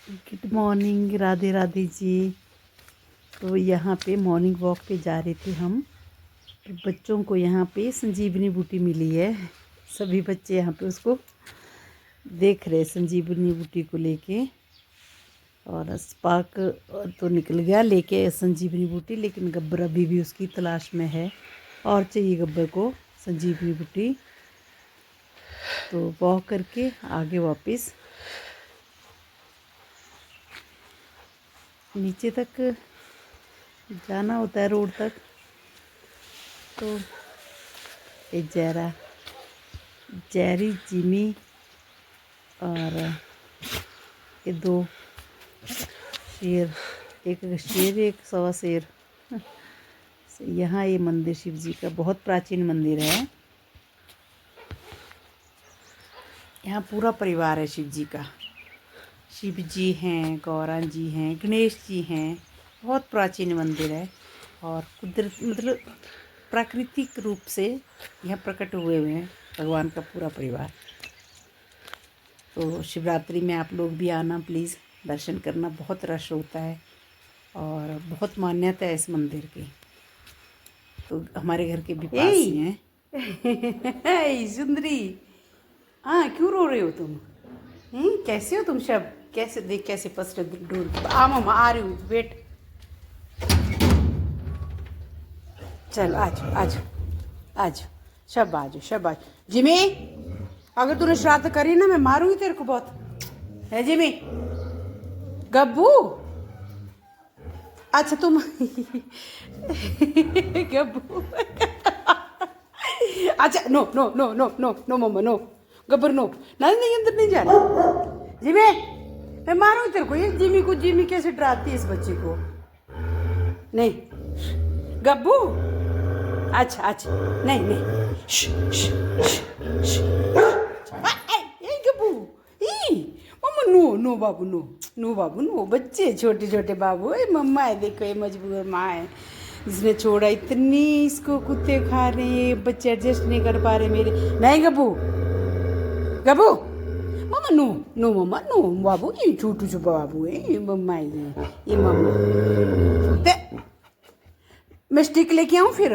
Good morning, Radhe Radhe ji. तो यहाँ पे मॉर्निंग वॉक पे जा रहे थे हम। तो बच्चों को यहाँ पे संजीवनी बूटी मिली है। सभी बच्चे यहाँ पे उसको देख रहे, संजीवनी बूटी को लेके। और स्पार्क तो निकल गया लेके संजीवनी बूटी, लेकिन गब्बर अभी भी उसकी तलाश में है और चाहिए गब्बर को संजीवनी बूटी। तो वॉक करके आगे वापस नीचे तक जाना होता है, रोड तक। तो ये जेरी, जिमी और ये दो शेर, एक शेर एक सवा शेर। यहाँ ये मंदिर शिव जी का बहुत प्राचीन मंदिर है। यहाँ पूरा परिवार है शिव जी का। शिव जी हैं, गौरा जी हैं, गणेश जी हैं। बहुत प्राचीन मंदिर है और कुदरत मतलब प्राकृतिक रूप से यहाँ प्रकट हुए हैं भगवान का पूरा परिवार। तो शिवरात्रि में आप लोग भी आना प्लीज़, दर्शन करना। बहुत रश होता है और बहुत मान्यता है इस मंदिर की। तो हमारे घर के भी पास ही हैं। सुंदरी, हाँ क्यों रो रहे हो तुम? कैसे हो तुम सब? कैसे देख, कैसे पसरे दूर। आ मम्मा आ रही हूँ, वेट। चल आज आज आज शब आज शब आज। जिमी, अगर तूने श्राद्ध करी ना मैं मारूंगी तेरे को बहुत। है जिमी? गब्बू, अच्छा तुम गब्बू। अच्छा no no no no no no mamma no, Gabbar no. नहीं नहीं, अंदर नहीं जाना। जिमी, मैं मारूंगी तेरे को। ये जिमी को, जिमी कैसे डराती है इस बच्चे को। नहीं गब्बू, अच्छा अच्छा, नहीं नहीं, गब्बू। मम्मा नो नो बाबू, नो नो बाबू नो। बच्चे छोटे छोटे बाबू। मम्मा है, देखो ये मजबूर माँ है जिसने छोड़ा। इतनी इसको कुत्ते खा रहे हैं, बच्चे एडजस्ट नहीं कर पा रहे मेरे। नहीं गब्बू, गब्बू मम्मा नो नो, मम्मा नो बाबू। ये छोटू सा बाबू है, ये मम्मा है, ये मम्मा। मैं स्टिक लेके आऊँ फिर?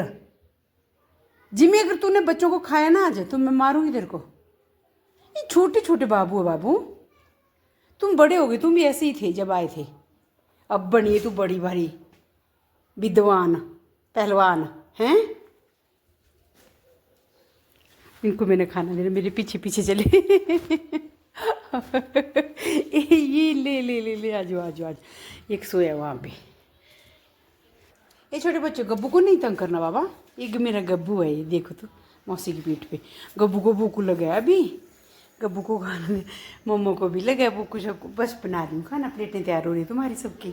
जिम्मी, अगर तूने बच्चों को खाया ना आज तो मैं मारूंगी तेरे को। ये छोटे छोटे बाबू है बाबू। तुम बड़े हो गए, तुम भी ऐसे ही थे जब आए थे। अब बनिए तू बड़ी भारी विद्वान पहलवान हैं। इनको मैंने खाना देना, मेरे पीछे पीछे चले। ये ले ले ले ले, आज आज आज। एक सोया वहाँ पे। ये छोटे बच्चे, गब्बू को नहीं तंग करना बाबा। ये मेरा गब्बू है, ये देखो तो मौसी की पीठ पे। गब्बू को भूख लगा अभी। गब्बू को खाना दे, मम्मा को भी लगा भूख, सबको। बस बना रही हूँ खाना, प्लेटें तैयार हो रही है तुम्हारी सबकी।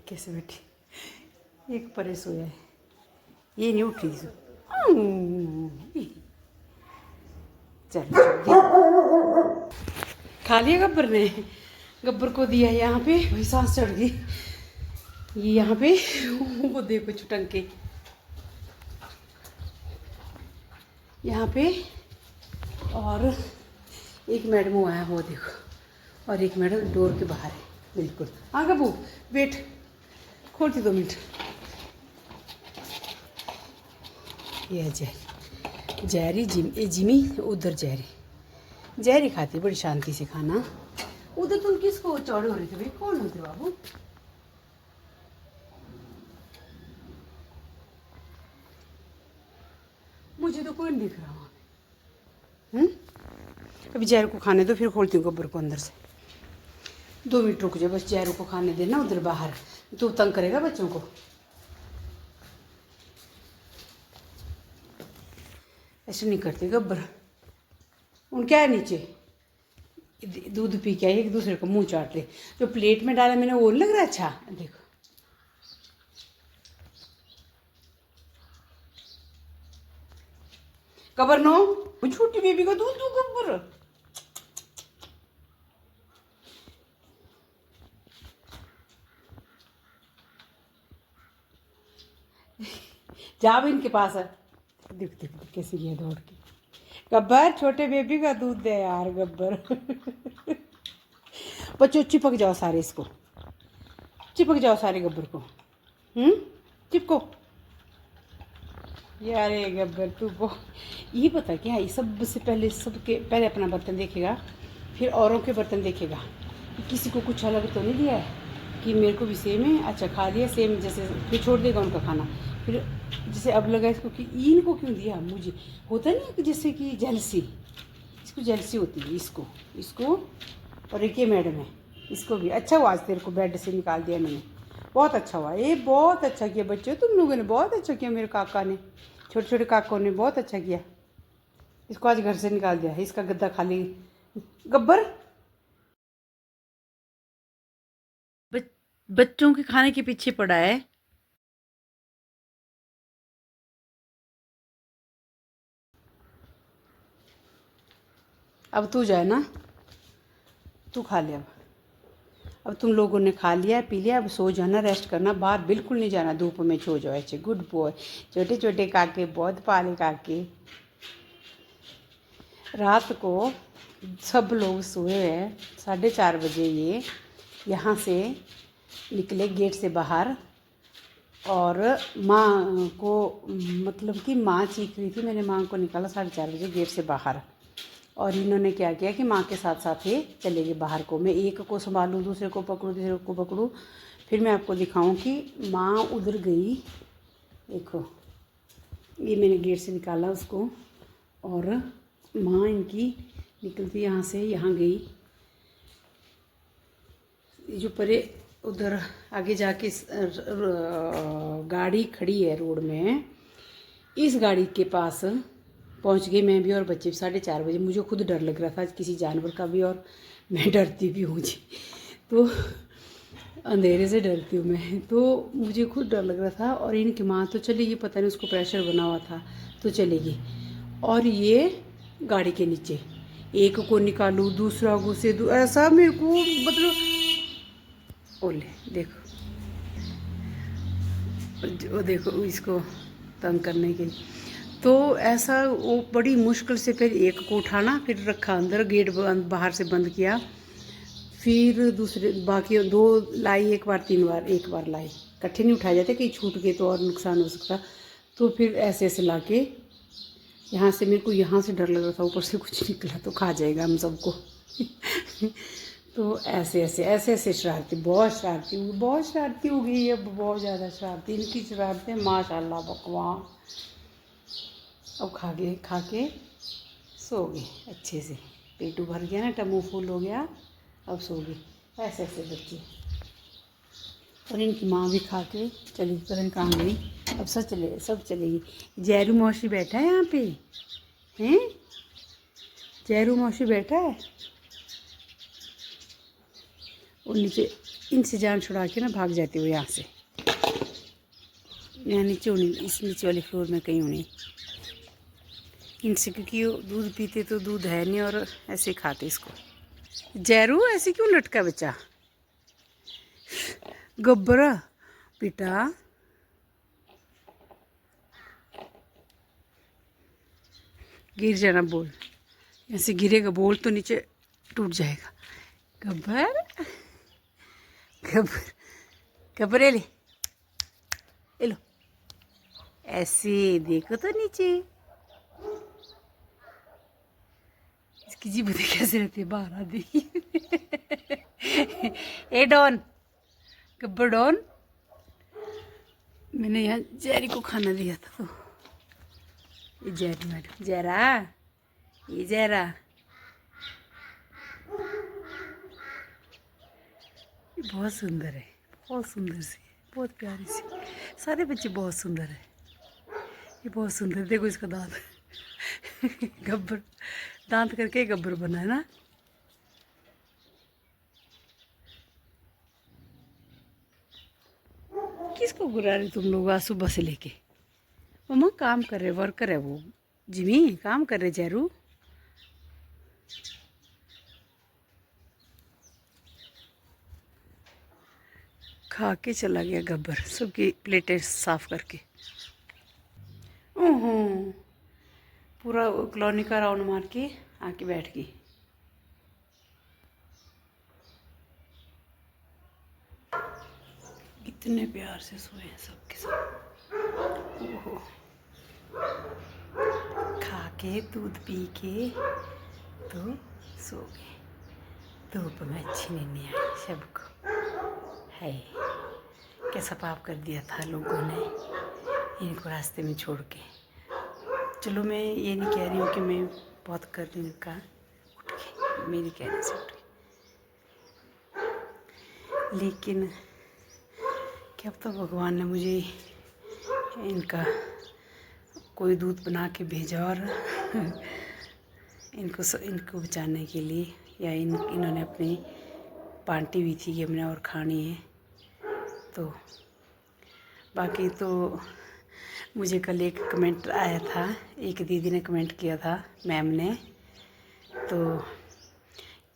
कैसे बैठी, एक परे सोया है, ये नहीं उठी। चल खा लिया गब्बर ने। गब्बर को दिया यहाँ पे, वही सांस चढ़ गई ये यहाँ पे। वो देखो चुटंके यहाँ पे। और एक मैडम हुआ है, वो देखो। और एक मैडम डोर के बाहर है बिल्कुल। हाँ गब्बू वेट, खोलती 2 मिनट। ये है जेरी, जिमी उधर जेरी खाती बड़ी शांति से खाना। उधर तुम किसको चौड़े हो रहे थे भाई? कौन होते बाबू? मुझे तो कोई नहीं दिख रहा वहाँ। अभी जैरू को खाने दो, फिर खोलती हूँ गब्बर को अंदर से। 2 मिनट रुक जाओ बस, जैरू को खाने देना उधर बाहर। तू तंग करेगा बच्चों को। ऐसे नहीं करते गब्बर। उन क्या है नीचे, दूध पी के एक दूसरे को मुंह चाट ले। जो प्लेट में डाला मैंने वो लग रहा है अच्छा। देखो गब्बर नो, छोटी बेबी को दूध दू गब्बर। जा भी इनके पास है। देख देख देख कैसे गया दौड़ के। गब्बर छोटे बेबी का दूध दे यार गब्बर। बच्चों चिपक जाओ सारे, इसको चिपक जाओ सारे गब्बर को। चिपको यार, ये गब्बर तू ये पता क्या है, सबसे पहले सबके पहले अपना बर्तन देखेगा, फिर औरों के बर्तन देखेगा। किसी को कुछ अलग तो नहीं दिया है कि मेरे को भी सेम है, अच्छा खा लिया सेम जैसे, फिर छोड़ देगा उनका खाना। फिर जैसे अब लगा इसको कि इनको क्यों दिया मुझे, होता नहीं है कि जैसे कि जेलसी, इसको जेलसी होती है इसको। और एक ये मैडम है, इसको भी। अच्छा हुआ आज तेरे को बेड से निकाल दिया मैंने, बहुत अच्छा हुआ, ये बहुत अच्छा किया बच्चों, तुम लोगों ने बहुत अच्छा किया, मेरे काका ने, छोटे छोटे काकों ने बहुत अच्छा किया। इसको आज घर से निकाल दिया, इसका गद्दा खाली। गब्बर बच्चों के खाने के पीछे पड़ा है। अब तू जाए ना, तू खा ले अब तुम लोगों ने खा लिया पी लिया, अब सो जाना, रेस्ट करना, बाहर बिल्कुल नहीं जाना, धूप में सो जाओ ऐसे। गुड बॉय, छोटे छोटे काके, बहुत पाले काके। रात को सब लोग सोए हैं, 4:30 बजे ये यहाँ से निकले गेट से बाहर, और माँ को, मतलब कि माँ चीख रही थी, मैंने माँ को निकाला 4:30 बजे गेट से बाहर। और इन्होंने क्या किया कि माँ के साथ साथ ही चले गए बाहर को। मैं एक को संभालूँ, दूसरे को पकड़ूँ, तीसरे को पकड़ूँ, फिर मैं आपको दिखाऊँ कि माँ उधर गई। देखो ये मैंने गेट से निकाला उसको, और माँ इनकी निकलती यहाँ से यहाँ गई। जो परे उधर आगे जाके गाड़ी खड़ी है रोड में, इस गाड़ी के पास पहुंच गए मैं भी और बच्चे भी 4:30 बजे। मुझे खुद डर लग रहा था किसी जानवर का भी, और मैं डरती भी हूँ जी, तो अंधेरे से डरती हूँ मैं, तो मुझे खुद डर लग रहा था। और इनकी माँ तो चलेगी, पता नहीं उसको प्रेशर बना हुआ था तो चलेगी। और ये गाड़ी के नीचे, एक को निकालूँ, दूसरा घुसे, ऐसा मेरे को मतलब, ओले देखो, वो देखो इसको तंग करने के लिए। तो ऐसा वो बड़ी मुश्किल से फिर एक को उठाना, फिर रखा अंदर, गेट बाहर से बंद किया, फिर दूसरे बाकी दो लाई, एक बार 3 बार, एक बार लाई, इकट्ठे नहीं उठाए जाते, कहीं छूट गए तो और नुकसान हो सकता। तो फिर ऐसे ऐसे ला के यहाँ से, मेरे को यहाँ से डर लग रहा था, ऊपर से कुछ निकला तो खा जाएगा हम सबको। तो ऐसे ऐसे ऐसे ऐसे शरारती, बहुत शरारती हो गई अब, बहुत ज़्यादा शरारती। इनकी शरारतें माशाल्लाह बकवास। अब खा के सो गए अच्छे से, पेटू भर गया ना, टमू फुल हो गया, अब सो गए। ऐसे ऐसे बच्चे। और इनकी माँ भी खा के चली, पता नहीं कहाँ गई। अब सब चलेगी। जैरू मौसी बैठा है यहाँ पे, हैं? जैरू मौसी बैठा है, और नीचे इनसे जान छुड़ा के ना भाग जाते हो यहाँ से। यहाँ नीचे होनी, इस नीचे वाले फ्लोर में कहीं होनी इनसे, क्योंकि वो दूध पीते तो दूध है नहीं, और ऐसे खाते इसको। जैरू ऐसे क्यों लटका बच्चा? गब्बर बेटा, गिर जाना बोल, ऐसे गिरेगा बोल तो नीचे टूट जाएगा। गब्बर गब्बर गब्बर, ले लो, ऐसे देखो तो नीचे, इसकी जीभ कैसे रहती है बाहर आ दी। ए डॉन, गब्बर डॉन, मैंने यहाँ जैरी को खाना दिया था, तो ये जैरी मैडम, जैरा, ये जैरा, ये बहुत सुंदर है, बहुत सुंदर सी, बहुत प्यारी सी। सारे बच्चे बहुत सुंदर है, ये बहुत सुंदर। देखो इसका दांत। गब्बर दांत करके गब्बर बना है ना। किसको बुला रहे तुम लोग आज सुबह से लेके? मम्मा काम कर रहे, वर्कर है वो, जिमी काम कर रहे। जैरू खा के चला गया गब्बर, सबकी प्लेटें साफ करके। ओहो, पूरा कॉलोनी का राउंड मार के आके बैठ गई। इतने प्यार से सोए हैं सबके सब। ओहो, खा के दूध पी के तो सो गए। धूप में अच्छी नींद नहीं आई सबको, है कैसा पाप कर दिया था लोगों ने इनको रास्ते में छोड़ के। चलो मैं ये नहीं कह रही हूँ कि मैं बहुत कर रही हूँ का उठ के, मेरी कहने से उठ के, लेकिन क्या तो भगवान ने मुझे इनका कोई दूध बना के भेजा और इनको बचाने के लिए, या इन्होंने अपनी बांटी हुई थी कि हमने और खानी है। तो बाकी तो मुझे कल एक कमेंट आया था, एक दीदी ने कमेंट किया था मैम ने, तो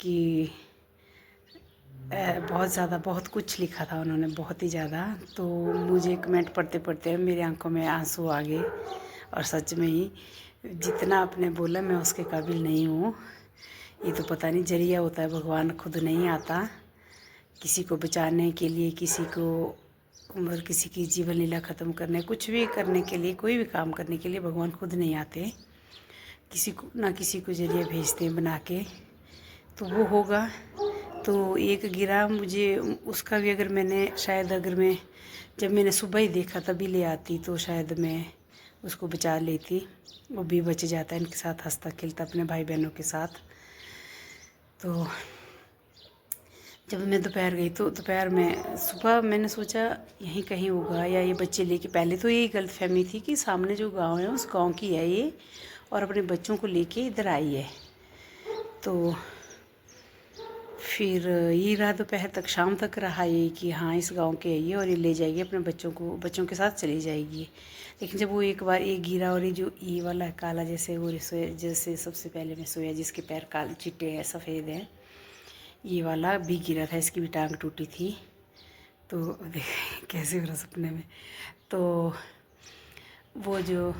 कि बहुत ज़्यादा बहुत कुछ लिखा था उन्होंने, बहुत ही ज़्यादा। तो मुझे कमेंट पढ़ते पढ़ते मेरी आंखों में आंसू आ गए। और सच में ही जितना आपने बोला मैं उसके काबिल नहीं हूँ। ये तो पता नहीं जरिया होता है, भगवान खुद नहीं आता किसी को बचाने के लिए, किसी को उम्र, किसी की जीवन लीला ख़त्म करने, कुछ भी करने के लिए, कोई भी काम करने के लिए भगवान खुद नहीं आते, किसी को ना किसी को जरिया भेजते हैं बना के। तो वो होगा। तो एक गिरा मुझे, उसका भी अगर मैंने शायद, अगर मैं जब मैंने सुबह ही देखा तभी ले आती तो शायद मैं उसको बचा लेती, वो भी बच जाता इनके साथ हंसता खेलता अपने भाई बहनों के साथ। तो जब मैं दोपहर गई तो दोपहर में, सुबह मैंने सोचा यहीं कहीं होगा या ये बच्चे लेके, पहले तो यही गलतफहमी थी कि सामने जो गांव है उस गांव की है ये और अपने बच्चों को लेके इधर आई है। तो फिर ये रहा दोपहर तक, शाम तक रहा ये कि हाँ इस गांव के है ये और ये ले जाएगी अपने बच्चों के साथ चली जाएगी। लेकिन जब वो एक बार एक गिरा और ये जो ई वाला है काला, जैसे वो सोया, जैसे सबसे पहले मैं सोया जिसके पैर काले चिट्टे हैं सफ़ेद हैं, ये वाला भी गिरा था, इसकी भी टांग टूटी थी। तो देख कैसे हो रहा सपने में। तो वो जो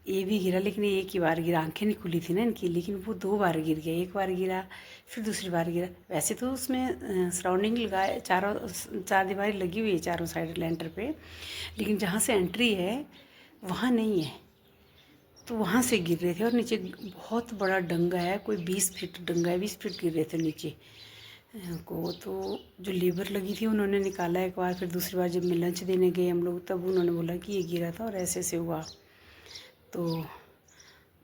ये भी गिरा, लेकिन ये एक ही बार गिरा, आंखें नहीं खुली थी ना इनकी, लेकिन वो 2 बार गिर गया, एक बार गिरा फिर दूसरी बार गिरा। वैसे तो उसमें सराउंडिंग लगाए, चार दीवारें लगी हुई है चारों साइड लेंटर पे, लेकिन जहाँ से एंट्री है वहाँ नहीं है, तो वहाँ से गिर रहे थे। और नीचे बहुत बड़ा डंगा है, कोई 20 फीट डंगा है, 20 फीट गिर रहे थे नीचे को। तो जो लेबर लगी थी उन्होंने निकाला एक बार, फिर दूसरी बार जब मैं लंच देने गए हम लोग तब उन्होंने बोला कि ये गिरा था और ऐसे ऐसे हुआ। तो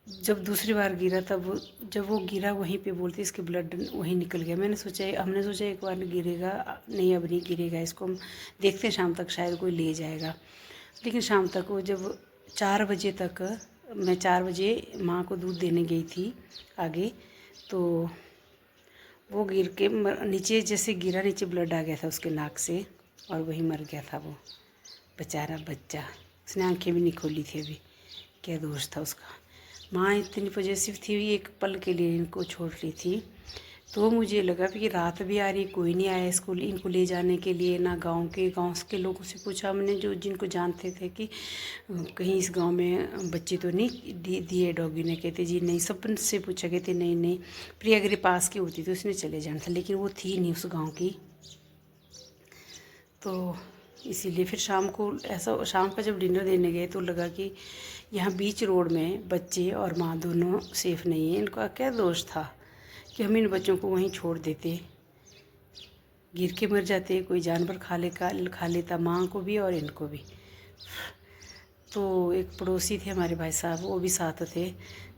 जब दूसरी बार गिरा तब जब वो गिरा वहीं पे बोलते इसके ब्लड वहीं निकल गया। हमने सोचा एक बार गिरेगा, नहीं अब नहीं गिरेगा, इसको हम देखते हैं शाम तक शायद कोई ले जाएगा। लेकिन शाम तक वो जब 4 बजे तक, मैं 4 बजे माँ को दूध देने गई थी आगे, तो वो गिर के नीचे जैसे गिरा, नीचे ब्लड आ गया था उसके नाक से और वहीं मर गया था वो बेचारा बच्चा। उसने आंखें भी नहीं खोली थी अभी, क्या दोष था उसका। माँ इतनी पॉजिटिव थी, एक पल के लिए इनको छोड़ रही थी। तो मुझे लगा कि रात भी आ रही, कोई नहीं आया स्कूल इनको ले जाने के लिए, ना गांव के लोगों से पूछा मैंने जो जिनको जानते थे कि कहीं इस गांव में बच्चे तो नहीं दिए डॉगी ने। कहते जी नहीं, सब से पूछा, कहते नहीं प्रिया अगर पास की होती तो उसने चले जाना था, लेकिन वो थी नहीं उस गाँव की। तो इसीलिए फिर शाम को ऐसा, शाम का जब डिनर देने गए तो लगा कि यहाँ बीच रोड में बच्चे और माँ दोनों सेफ़ नहीं है। इनका क्या दोष था कि हम इन बच्चों को वहीं छोड़ देते, गिर के मर जाते, कोई जानवर खा लेता माँ को भी और इनको भी। तो एक पड़ोसी थे हमारे भाई साहब, वो भी साथ थे।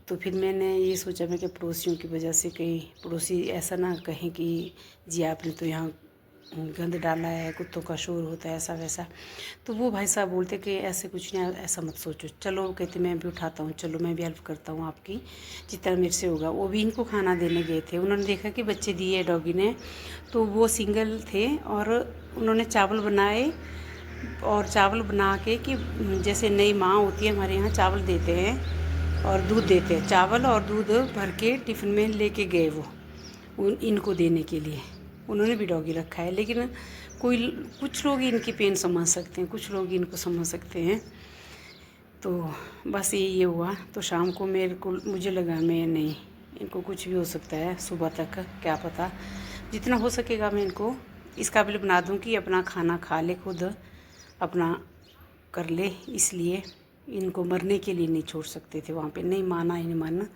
तो फिर मैंने ये सोचा मैं कि पड़ोसियों की वजह से कहीं पड़ोसी ऐसा ना कहें कि जी आपने तो यहाँ गंद डाला है, कुत्तों का शोर होता है ऐसा वैसा। तो वो भाई साहब बोलते कि ऐसे कुछ नहीं, ऐसा मत सोचो, चलो कहते मैं भी उठाता हूँ, चलो मैं भी हेल्प करता हूँ आपकी जितना मेरे से होगा। वो भी इनको खाना देने गए थे, उन्होंने देखा कि बच्चे दिए डॉगी ने, तो वो सिंगल थे और उन्होंने चावल बनाए और चावल बना के कि जैसे नई माँ होती है हमारे यहाँ चावल देते हैं और दूध देते हैं, चावल और दूध भर के टिफ़िन में लेके गए वो इनको देने के लिए। उन्होंने भी डॉगी रखा है, लेकिन कुछ लोग इनकी पेन समझ सकते हैं, कुछ लोग इनको समझ सकते हैं। तो बस ये हुआ। तो शाम को मुझे लगा मैं नहीं इनको कुछ भी हो सकता है सुबह तक, क्या पता। जितना हो सकेगा मैं इनको इस काबिल बना दूँ कि अपना खाना खा ले, खुद अपना कर ले। इसलिए इनको मरने के लिए नहीं छोड़ सकते थे वहाँ पे, नहीं माना ही नहीं माना,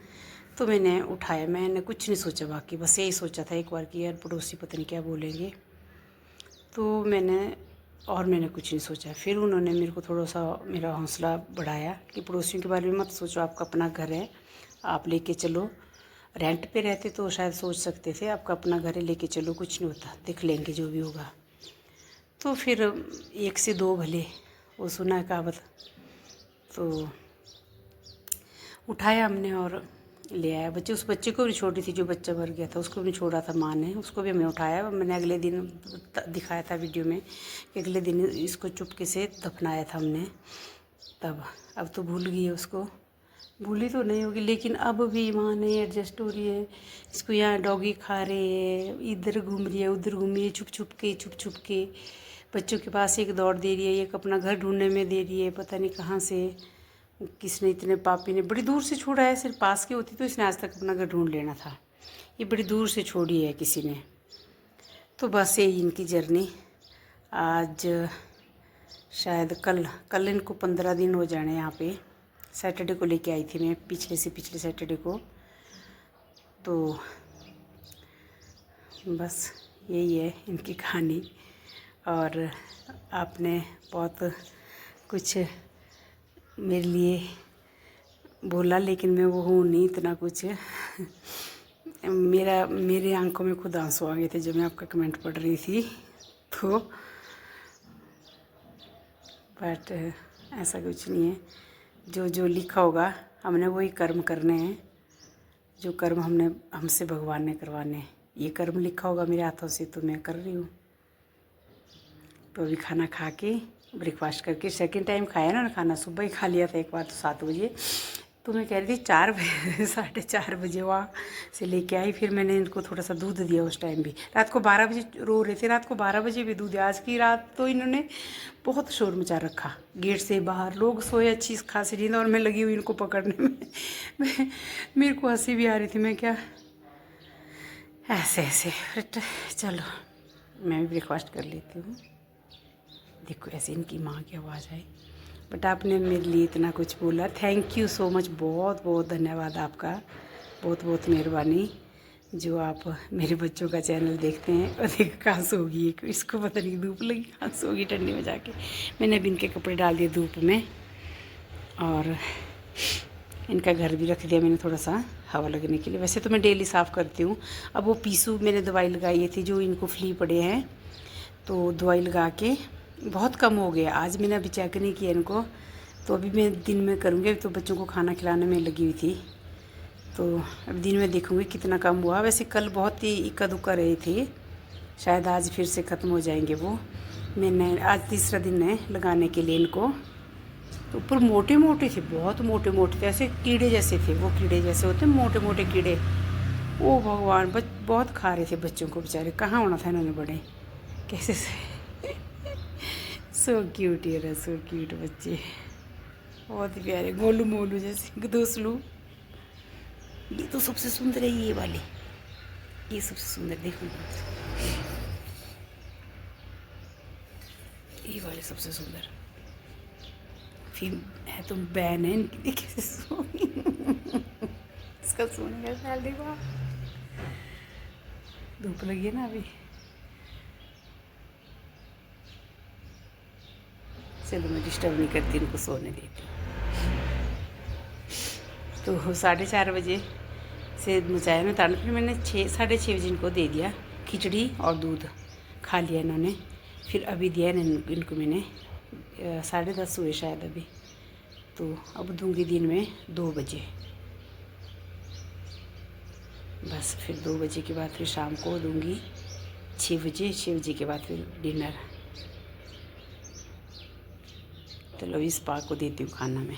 तो मैंने उठाया। मैंने कुछ नहीं सोचा बाकी, बस यही सोचा था एक बार कि यार पड़ोसी पता नहीं क्या बोलेंगे, तो मैंने कुछ नहीं सोचा। फिर उन्होंने मेरे को थोड़ा सा मेरा हौसला बढ़ाया कि पड़ोसियों के बारे में मत सोचो, आपका अपना घर है, आप लेके चलो। रेंट पे रहते तो शायद सोच सकते थे, आपका अपना घर है, लेके चलो, कुछ नहीं होता, देख लेंगे जो भी होगा। तो फिर 1 से 2 भले, वो सुना है कहावत। तो उठाया हमने और ले आया बच्चे। उस बच्चे को भी, छोटी थी जो बच्चा मर गया था, उसको भी छोड़ा था माँ ने, उसको भी हमने उठाया। मैंने अगले दिन दिखाया था वीडियो में कि अगले दिन इसको चुपके से दफनाया था हमने तब। अब तो भूल गई है उसको, भूली तो नहीं होगी, लेकिन अब भी माँ नहीं एडजस्ट हो रही है। इसको यहाँ डॉगी खा रहे है, इधर घूम रही है, उधर घूम रही है, छुप छुप के बच्चों के पास एक दौड़ दे रही है, एक अपना घर ढूंढने में दे रही है, पता नहीं कहाँ से किसने, इतने पापी ने बड़ी दूर से छोड़ा है। सिर्फ पास की होती तो इसने आज तक अपना घर ढूंढ लेना था, ये बड़ी दूर से छोड़ी है किसी ने। तो बस यही इनकी जर्नी। आज शायद कल इनको 15 दिन हो जाने यहाँ पे। सैटरडे को लेके आई थी मैं, पिछले सैटरडे को। तो बस यही है इनकी कहानी। और आपने बहुत कुछ मेरे लिए बोला, लेकिन मैं वो हूँ नहीं इतना कुछ। मेरे आंखों में खुद आंसू आ गए थे जब मैं आपका कमेंट पढ़ रही थी। तो बट ऐसा कुछ नहीं है, जो लिखा होगा हमने वही कर्म करने हैं, जो कर्म हमसे भगवान ने करवाने हैं। ये कर्म लिखा होगा मेरे हाथों से तो मैं कर रही हूँ। तो अभी खाना खा के, ब्रेकफास्ट करके, सेकंड टाइम खाया ना खाना, सुबह ही खा लिया था एक बार तो 7 बजे। तो मैं कह रही थी 4 बजे 4:30 बजे वहाँ से लेके आई। फिर मैंने इनको थोड़ा सा दूध दिया उस टाइम भी। रात को 12 बजे रो रहे थे, रात को 12 बजे भी दूध दिया। आज की रात तो इन्होंने बहुत शोर मचा रखा, गेट से बाहर लोग सोए अच्छी खासी नींद, और मैं लगी हुई इनको पकड़ने में। मेरे को हंसी भी आ रही थी, मैं क्या ऐसे चलो मैं भी ब्रेकफास्ट कर लेती हूँ। देखो ऐसे इनकी माँ की आवाज़ आई। बट आपने मेरे लिए इतना कुछ बोला, थैंक यू सो मच, बहुत बहुत धन्यवाद आपका, बहुत बहुत मेहरबानी। जो आप मेरे बच्चों का चैनल देखते हैं। और देख कहाँ सो गई, इसको पता नहीं धूप लगी, कहाँ सो गई ठंडी में जाके। मैंने अभी इनके कपड़े डाल दिए धूप में, और इनका घर भी रख दिया मैंने थोड़ा सा हवा लगने के लिए। वैसे तो मैं डेली साफ़ करती हूँ। अब वो पीसू मैंने दवाई लगाई थी, जो इनको फ्ली पड़े हैं, तो दवाई लगा के बहुत कम हो गया। आज मैंने अभी चेक नहीं किया इनको, तो अभी मैं दिन में करूँगी। अभी तो बच्चों को खाना खिलाने में लगी हुई थी, तो अब दिन में देखूँगी कितना कम हुआ। वैसे कल बहुत ही इक्का दुक्का रहे थे, शायद आज फिर से ख़त्म हो जाएंगे वो। मैंने आज तीसरा दिन है लगाने के लिए इनको। तो ऊपर मोटे मोटे थे, बहुत मोटे मोटे थे, ऐसे कीड़े जैसे थे। वो कीड़े जैसे होते मोटे मोटे कीड़े। ओ भगवान, बहुत खा रहे थे बच्चों को बेचारे, कहाँ होना था इन्होंने बड़े, कैसे से। सो क्यूट यार, सो क्यूट बच्चे, बहुत ही प्यारे, गोलू मोलू जैसे दोसलू। ये तो सबसे सुंदर है, ये वाली, ये सबसे सुंदर, देखो ये वाले सबसे सुंदर। फिर है तो बहन है इनकी, कैसे सो इसका सोने का ख्याल देखो आप। धूप लगी है ना अभी। चलो मैं डिस्टर्ब नहीं करती, इनको सोने देती हूँ। तो 4:30 बजे से मचाया ना तांडव। फिर मैंने 6-6:30 बजे इनको दे दिया खिचड़ी और दूध, खा लिया इन्होंने। फिर अभी दिया इनको मैंने 10:30 हुए शायद अभी, तो अब दूंगी दिन में 2 बजे। बस फिर 2 बजे के बाद फिर शाम को दूंगी 6 बजे। 6 बजे के बाद फिर डिनर। चलो इस पाक को देती हूँ खाना में।